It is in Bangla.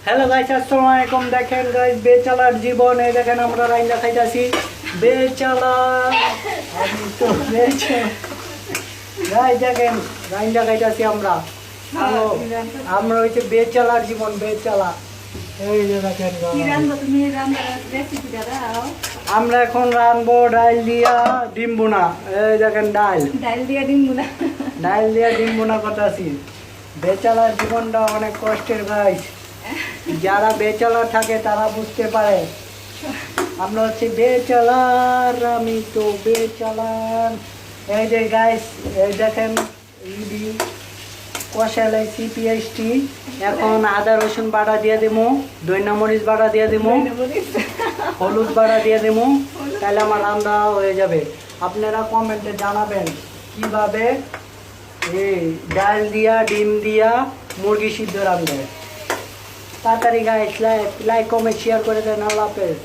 হ্যালো গাইস, আসসালামু আলাইকুম। দেখেন গাইস, বেচালার জীবন। এই দেখেন আমরা রাইন্দা খাইতাছি বেচালা। আমি তো গাইস দেখেন রাইন্দা খাইতাছি আমরা। আমরা হচ্ছে বেচালার জীবন, বেচালা। এই যে দেখেন আমরা এখন রানবো ডাল দিয়া ডিম বোনা। এই দেখেন ডাল দিয়া ডিম বোনা করতেছি। বেচালার জীবনটা অনেক কষ্টের গাইস। যারা বেচালা থাকে তারা বুঝতে পারে। আমরা হচ্ছে বেচালার, আমি তো বেচালার। এই যে গাইস, এই দেখেন ইডি কষাইছি পেঁয়াজটি। এখন আদা রসুন বাটা দিয়ে দেবো, দইনা মরিচ বাটা দিয়ে দেবো, হলুদ বাটা দিয়ে দেবো। তাহলে আমার রান্না হয়ে যাবে। আপনারা কমেন্টে জানাবেন কিভাবে এই ডাল দিয়া ডিম দিয়া মুরগি সিদ্ধ রান্না। তাড়াতাড়ি গাইস লাইক কমেন্ট শেয়ার করে দেন। আল্লাহ হাফেজ।